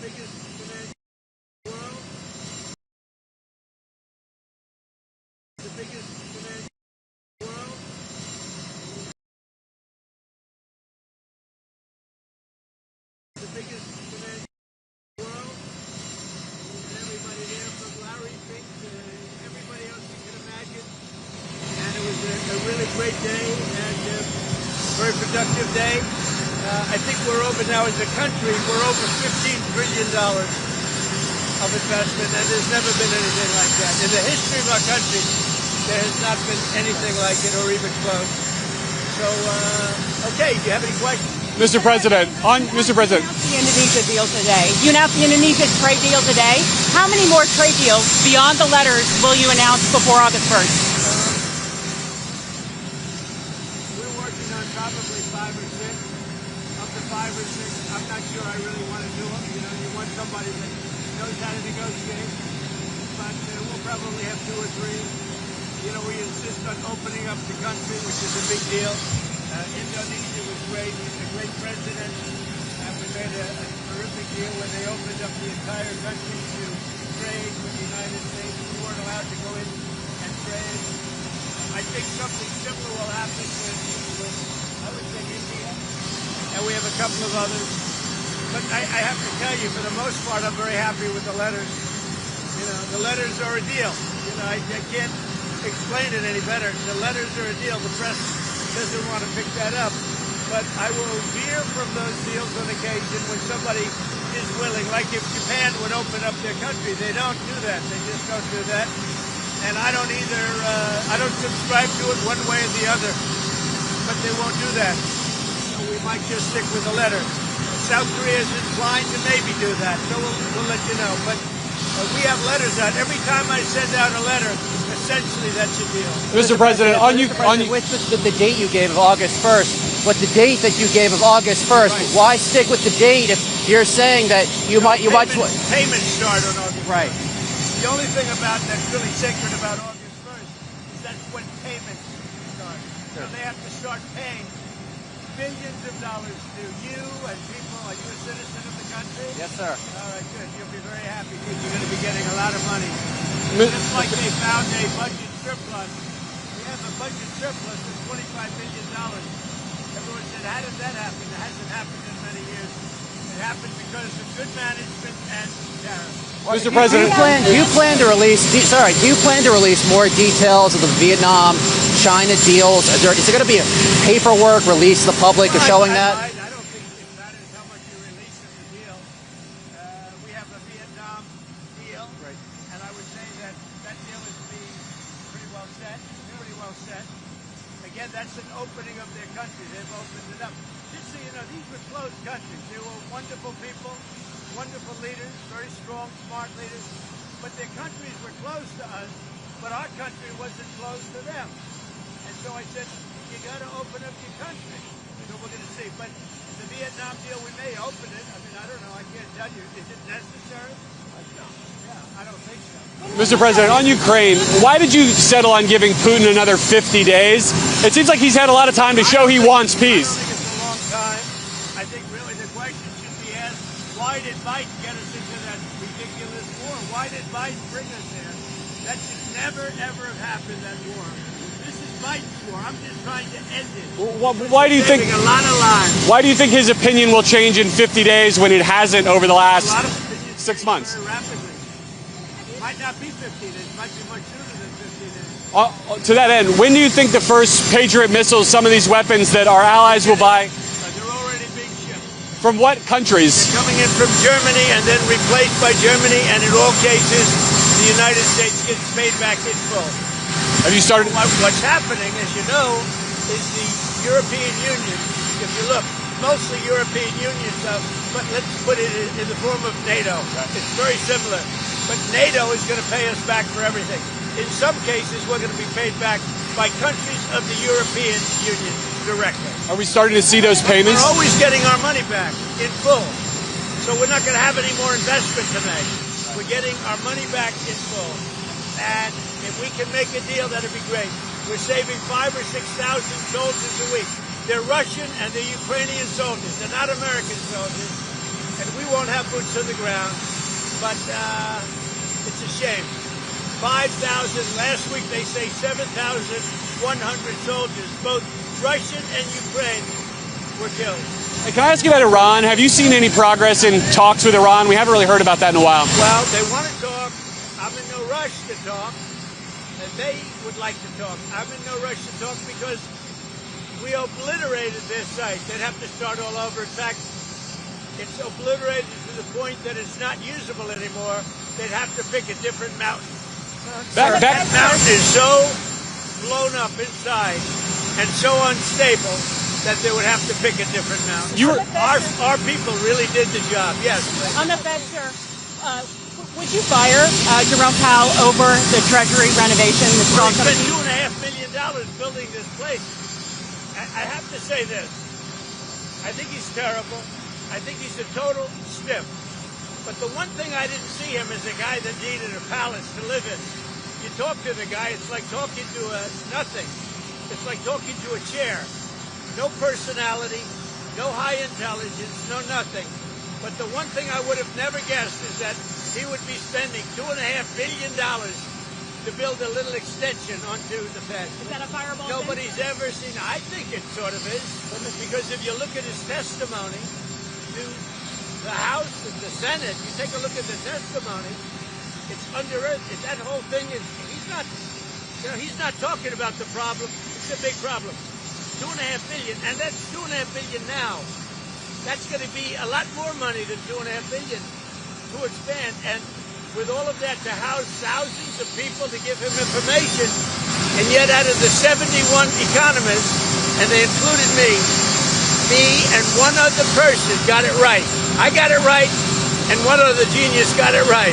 biggest financial world. The biggest financial world. The biggest financial world. And everybody there from Larry Fink to everybody else you can imagine. And it was a really great day and a very productive day. I think we're over now as a country, we're over $15 trillion of investment, and there's never been anything like that. In the history of our country, there has not been anything like it or even close. So, okay, do you have any questions? Mr. President, Mr. President. You announced the Indonesia deal today. You announced the Indonesia trade deal today. How many more trade deals beyond the letters will you announce before August 1st? We're working on probably 5 or 6. Up to 5 or 6, I'm not sure I really want to do them. You know, you want somebody that knows how to negotiate. But we'll probably have 2 or 3. You know, we insist on opening up the country, which is a big deal. Indonesia was great. He's a great president. And we made a terrific deal when they opened up the entire country to trade with the United States. We weren't allowed to go in and trade. I think something similar will happen with I would say, India. And we have a couple of others. But I have to tell you, for the most part, I'm very happy with the letters. You know, the letters are a deal. You know, I can't explain it any better. The letters are a deal. The press doesn't want to pick that up. But I will veer from those deals on occasion when somebody is willing. Like if Japan would open up their country, they don't do that. They just don't do that. And I don't either. I don't subscribe to it one way or the other. But they won't do that. So we might just stick with the letter. South Korea is inclined to maybe do that. So we'll let you know. But we have letters out. Every time I send out a letter, essentially that's a deal. Mr. President, with the date you gave of August 1st, but the date that you gave of August 1st, right. Why stick with the date if you're saying that payments start on August 1st. Right. The only thing that's really sacred about August 1st is that's when payments start. So they have to start paying billions of dollars to you and people. Are you a citizen of the country? Yes, sir. All right, good. You'll be very happy because you're going to be getting a lot of money. Just like they found a budget surplus. We have a budget surplus of $25 billion. Everyone said, how did that happen? It hasn't happened in many years. It happened because of good management and tariffs. Mr. President, do you plan to release more details of the Vietnam-China deals? Is there going to be a paperwork released to the public of showing that? I don't think it matters how much you release of the deal. We have a Vietnam deal, right. And I would say that deal is pretty well set. Again, that's an opening of their country. They've opened it up. Just so you know, these were closed countries. They were wonderful people. Wonderful leaders, very strong, smart leaders, but their countries were closed to us, but our country wasn't closed to them. And so I said, you got to open up your country. So we're going to see. But the Vietnam deal, we may open it. I mean, I don't know. I can't tell you. Is it necessary? No. Yeah, I don't think so. Mr. President, on Ukraine, why did you settle on giving Putin another 50 days? It seems like he's had a lot of time to show he wants peace. I don't think it's a long time. I think really the question should be asked, why did Biden get us into that ridiculous war? Why did Biden bring us there? That should never, ever have happened, that war. This is Biden's war. I'm just trying to end it. Why do you think a lot of lives? Why do you think his opinion will change in 50 days when it hasn't over the last 6 months? Very rapidly. It might not be 50 days. It might be much sooner than 50 days. To that end, when do you think the first Patriot missiles, some of these weapons that our allies will buy? From what countries? They're coming in from Germany and then replaced by Germany, and in all cases, the United States gets paid back in full. Have you started? What's happening, as you know, is the European Union, if you look, mostly European Union stuff, but let's put it in the form of NATO. It's very similar. But NATO is going to pay us back for everything. In some cases, we're going to be paid back by countries of the European Union directly. Are we starting to see those payments? We're always getting our money back in full. So we're not going to have any more investment to make. We're getting our money back in full. And if we can make a deal, that'd be great. We're saving 5,000 or 6,000 soldiers a week. They're Russian and they're Ukrainian soldiers. They're not American soldiers. And we won't have boots on the ground, but it's a shame. 5,000, last week they say 7,100 soldiers, both Russian and Ukraine, were killed. Hey, can I ask you about Iran? Have you seen any progress in talks with Iran? We haven't really heard about that in a while. Well, they want to talk. I'm in no rush to talk, and they would like to talk. I'm in no rush to talk because we obliterated their site. They'd have to start all over. In fact, it's obliterated to the point that it's not usable anymore. They'd have to pick a different mountain. That mountain is so blown up inside and so unstable that they would have to pick a different mountain. Our people really did the job. Yes. On the Fed, sir, would you fire Jerome Powell over the Treasury renovation? Well, he spent $2.5 million building this place. I have to say this. I think he's terrible. I think he's a total stiff. But the one thing I didn't see him as a guy that needed a palace to live in. You talk to the guy, it's like talking to nothing. It's like talking to a chair. No personality, no high intelligence, no nothing. But the one thing I would have never guessed is that he would be spending $2.5 billion to build a little extension onto the Fed. Is that a fireball? Nobody's ever seen. I think it sort of is, because if you look at his testimony to the House and the Senate, you take a look at the testimony, it's under it. That whole thing is, he's not talking about the problem. It's a big problem. $2.5 billion, and that's $2.5 billion now. That's going to be a lot more money than $2.5 billion to expand. And with all of that, to house thousands of people to give him information, and yet out of the 71 economists, and they included me and one other person got it right. I got it right, and one other genius got it right.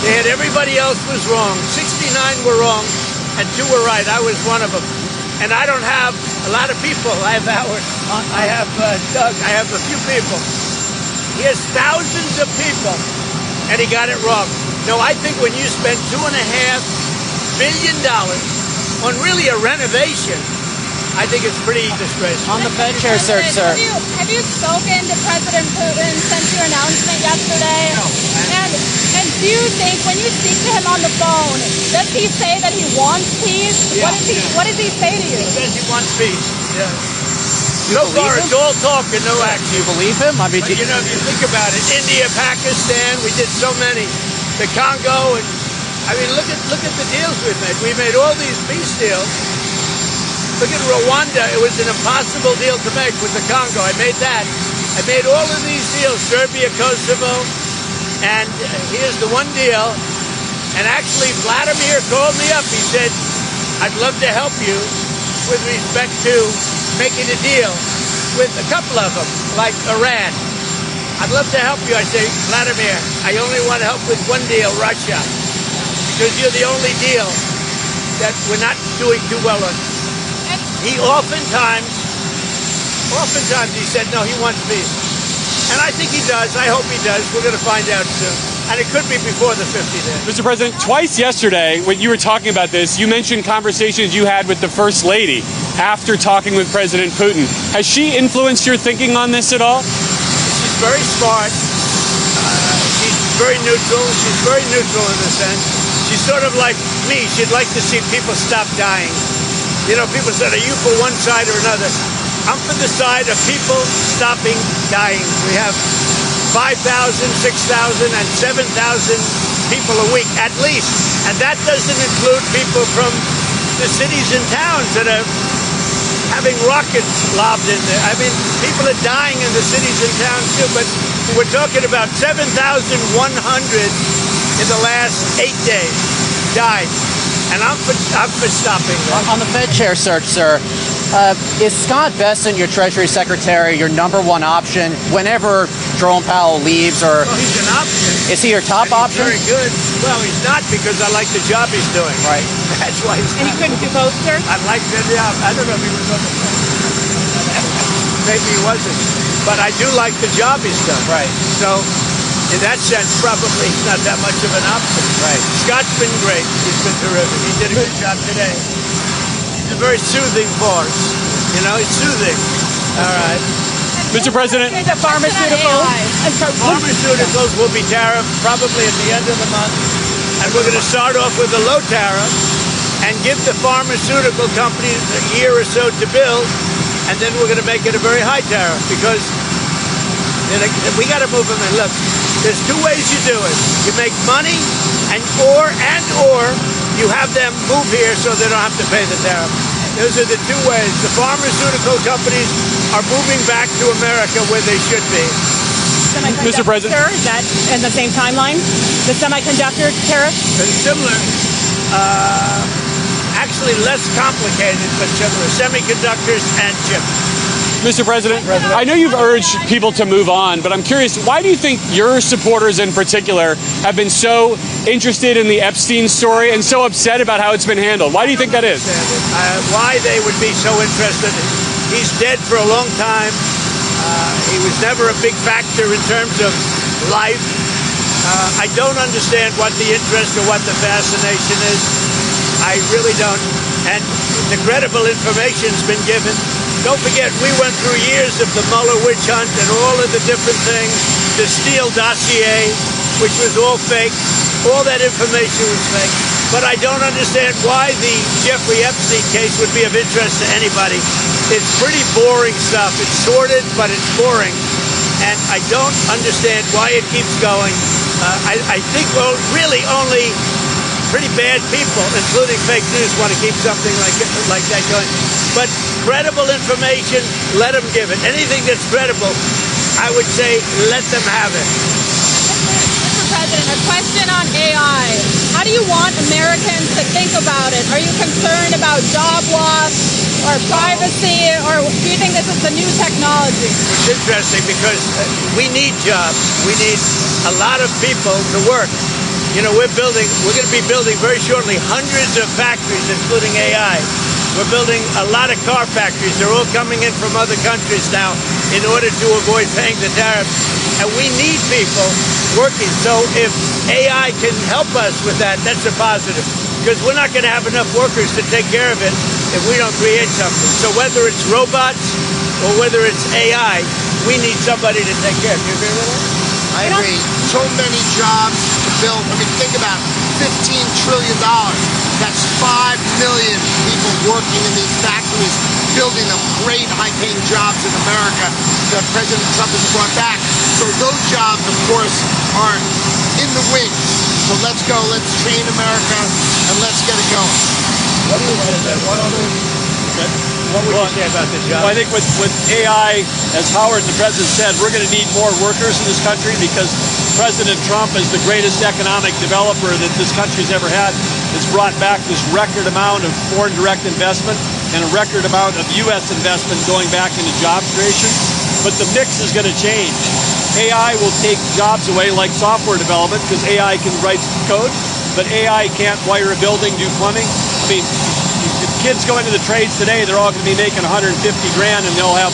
They had everybody else was wrong. 69 were wrong, and 2 were right. I was one of them. And I don't have a lot of people. I have Howard. I have Doug. I have a few people. He has thousands of people, and he got it wrong. No, I think when you spend $2.5 billion on really a renovation, I think it's pretty disgraceful. On the Fed chair, sir. Have you spoken to President Putin since your announcement yesterday? No. And do you think when you speak to him on the phone, does he say that he wants peace? Yeah. What does he say to you? He says he wants peace. Yeah. So far, it's all talk and no action. Do you believe him? I mean, But, if you think about it, India, Pakistan, we did so many. The Congo, and I mean, look at the deals we've made. We made all these peace deals. Look at Rwanda. It was an impossible deal to make with the Congo. I made that. I made all of these deals, Serbia, Kosovo, and here's the one deal. And actually, Vladimir called me up. He said, I'd love to help you with respect to making a deal with a couple of them, like Iran. I'd love to help you. I say, Vladimir, I only want to help with one deal, Russia, because you're the only deal that we're not doing too well on. He oftentimes he said, no, he wants peace. And I think he does. I hope he does. We're going to find out soon. And it could be before the 50 days. Mr. President, twice yesterday, when you were talking about this, you mentioned conversations you had with the First Lady after talking with President Putin. Has she influenced your thinking on this at all? She's very smart. She's very neutral. She's very neutral in a sense. She's sort of like me. She'd like to see people stop dying. You know, people said, are you for one side or another? I'm for the side of people stopping dying. We have 5,000, 6,000, and 7,000 people a week, at least. And that doesn't include people from the cities and towns that are having rockets lobbed in there. I mean, people are dying in the cities and towns too, but we're talking about 7,100 in the last 8 days died. And I'm for stopping that. On the Fed chair search, sir, is Scott Bessent, your Treasury Secretary, your number one option whenever Jerome Powell leaves? Or Well, he's an option. is he your top And he's option? very good. Well, he's not, because I like the job he's doing. Right. That's why he's And he not. couldn't do both, sir? I like the job. I don't know if he was on the phone. Maybe he wasn't. But I do like the job he's done. Right. So, in that sense, probably he's not that much of an option. Right. Scott's been great. He's been terrific. He did a good job today. He's a very soothing force. You know, it's soothing. All right. Mr. President. The pharmaceuticals. Pharmaceuticals will be tariffed probably at the end of the month, and we're going to start off with a low tariff and give the pharmaceutical companies a year or so to build, and then we're going to make it a very high tariff because we got to move them in. Look, there's two ways you do it. You make money, or you have them move here so they don't have to pay the tariff. Those are the two ways. The pharmaceutical companies are moving back to America where they should be. Mr. President. Is that in the same timeline? The semiconductor tariff? Similar. Actually less complicated, but similar. Semiconductors and chips. Mr. President, I know you've urged people to move on, but I'm curious, why do you think your supporters in particular have been so interested in the Epstein story and so upset about how it's been handled? Why do you think that is? Why they would be so interested? He's dead for a long time. He was never a big factor in terms of life. I don't understand what the interest or what the fascination is. I really don't. And the credible information's been given. Don't forget, we went through years of the Mueller witch hunt and all of the different things, the Steele dossier, which was all fake. All that information was fake. But I don't understand why the Jeffrey Epstein case would be of interest to anybody. It's pretty boring stuff. It's sordid, but it's boring. And I don't understand why it keeps going. I think, well, really only pretty bad people, including fake news, want to keep something like that going. But credible information, let them give it. Anything that's credible, I would say let them have it. Mr. President, a question on AI. How do you want Americans to think about it? Are you concerned about job loss or privacy, or do you think this is the new technology? It's interesting because we need jobs. We need a lot of people to work. You know, we're going to be building very shortly hundreds of factories, including AI. We're building a lot of car factories. They're all coming in from other countries now in order to avoid paying the tariffs. And we need people working. So if AI can help us with that, that's a positive. Because we're not going to have enough workers to take care of it if we don't create something. So whether it's robots or whether it's AI, we need somebody to take care of it. Do you agree with that? I agree. So many jobs to build. I mean, think about it. $15 trillion. That's 5 million people working in these factories, building them great high-paying jobs in America that President Trump has brought back. So those jobs, of course, are in the wings. So let's go. Let's train America, and let's get it going. What do you want to say? What would you say about this job? Well, I think with AI, as Howard the President said, we're going to need more workers in this country because President Trump is the greatest economic developer that this country's ever had. It's brought back this record amount of foreign direct investment and a record amount of U.S. investment going back into job creation. But the mix is going to change. AI will take jobs away like software development because AI can write code, but AI can't wire a building, do plumbing. I mean, if kids go into the trades today, they're all going to be making 150 grand and they'll have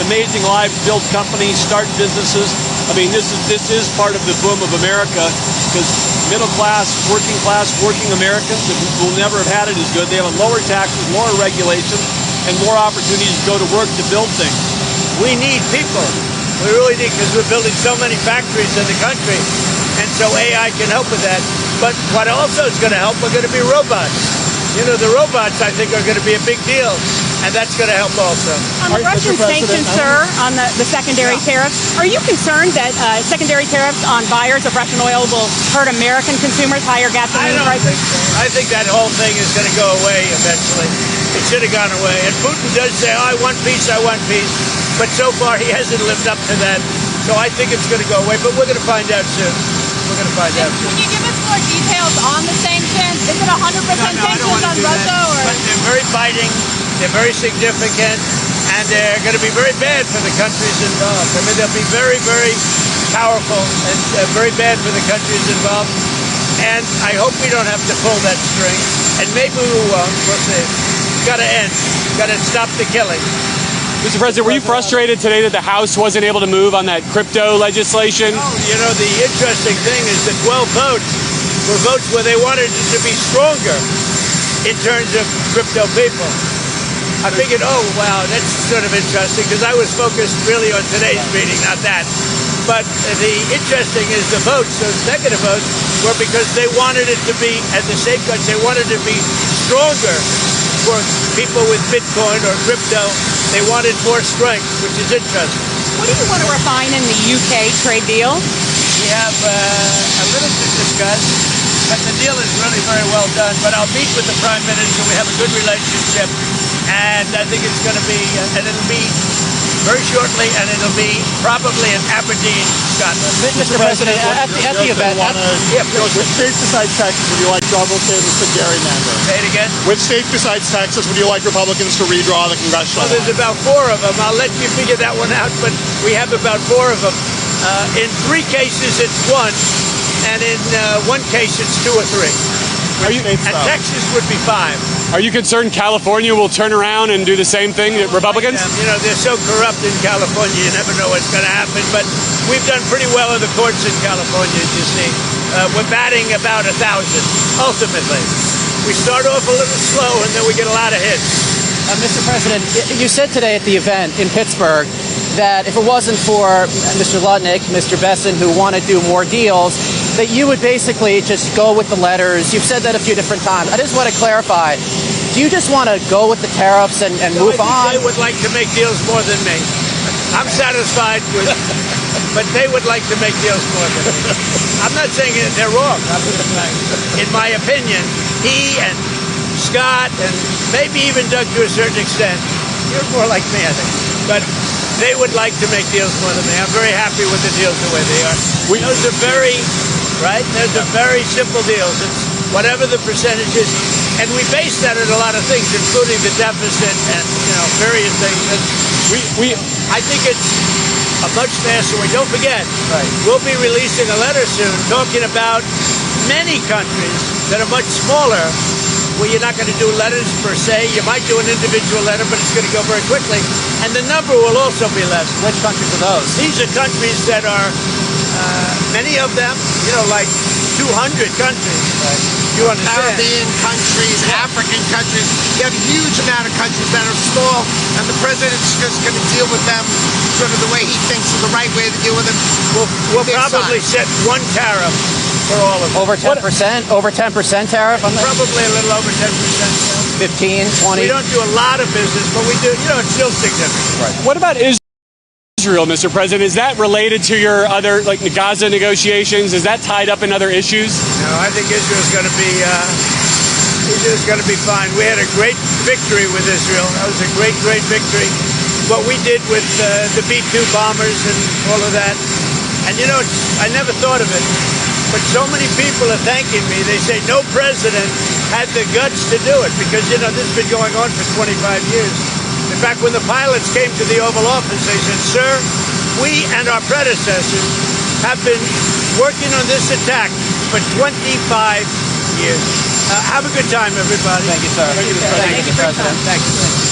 amazing lives, build companies, start businesses. I mean, this is part of the boom of America because middle class, working Americans will never have had it as good. They have lower taxes, more regulation, and more opportunities to go to work to build things. We need people. We really need, because we're building so many factories in the country, and so AI can help with that. But what also is going to help are going to be robots. You know, the robots, I think, are going to be a big deal, and that's going to help also. On the Russian sanctions, sir, on the secondary tariffs, are you concerned that secondary tariffs on buyers of Russian oil will hurt American consumers, higher gasoline prices? I think that whole thing is going to go away eventually. It should have gone away. And Putin does say, oh, I want peace, I want peace. But so far, he hasn't lived up to that. So I think it's going to go away, but we're going to find out soon. We're going to find out soon. Can you give us more details on the sanctions? Is it 100% sanctions on Russia? But they're very biting, they're very significant, and they're going to be very bad for the countries involved. I mean, they'll be very, very powerful and very bad for the countries involved. And I hope we don't have to pull that string. And maybe we won't. We'll see. It's got to end. Got to stop the killing. Mr. President, were you frustrated today that the House wasn't able to move on that crypto legislation? Oh, you know, the interesting thing is that 12 votes were votes where they wanted it to be stronger in terms of crypto people. I figured, oh, wow, that's sort of interesting, because I was focused really on today's meeting, not that. But the interesting is the votes, those negative votes, were because they wanted it to be, as the safeguards, they wanted it to be stronger for people with Bitcoin or crypto. They wanted more strength, which is interesting. What do you want to refine in the UK trade deal? We have a little to discuss, but the deal is really very well done. But I'll meet with the Prime Minister. We have a good relationship, and I think it's going to be, and it'll be very shortly, and it'll be probably in Aberdeen, Scotland. Mr. President, at the event, which states besides Texas would you like Republicans to gerrymander? Say it again. Which states besides Texas would you like Republicans to redraw the congressional? Well, there's about 4 of them. I'll let you figure that one out, but we have about 4 of them. In 3 cases, it's 1, and in 1 case, it's 2 or 3. And Texas would be 5. Are you concerned California will turn around and do the same thing, Republicans? You know, they're so corrupt in California, you never know what's going to happen. But we've done pretty well in the courts in California, as you see. We're batting about 1,000, ultimately. We start off a little slow, and then we get a lot of hits. Mr. President, you said today at the event in Pittsburgh that if it wasn't for Mr. Lutnick, Mr. Besson, who want to do more deals, that you would basically just go with the letters. You've said that a few different times. I just want to clarify. Do you just want to go with the tariffs and move on? They would like to make deals more than me. I'm satisfied with, but they would like to make deals more than me. I'm not saying they're wrong. In my opinion, he and Scott and maybe even Doug to a certain extent, you're more like me, I think. But they would like to make deals more than me. I'm very happy with the deals the way they are. Those are very, right? Those are very simple deals. It's whatever the percentage is. And we base that on a lot of things, including the deficit and, various things. And I think it's a much faster way. Don't forget, we'll be releasing a letter soon talking about many countries that are much smaller, where you're not going to do letters per se. You might do an individual letter, but it's going to go very quickly. And the number will also be less. Which countries are those? These are countries that are, many of them, like 200 countries. You understand? Caribbean countries, African countries. You have a huge amount of countries that are small, and the president's just going to deal with them sort of the way he thinks is the right way to deal with them. We'll probably set 1 tariff for all of them. Over 10%? Over 10% tariff on that? Probably a little over 10%. 15, 20? We don't do a lot of business, but we do, it's still significant. Right. What about Israel, Mr. President? Is that related to your other, Gaza negotiations? Is that tied up in other issues? No, I think Israel's going to be fine. We had a great victory with Israel. That was a great, great victory. What we did with the B-2 bombers and all of that. And I never thought of it, but so many people are thanking me. They say no president had the guts to do it, because, this has been going on for 25 years. In fact, when the pilots came to the Oval Office, they said, "Sir, we and our predecessors have been working on this attack for 25 years." Have a good time, everybody. Thank you, sir. Thank you, President. Thank you.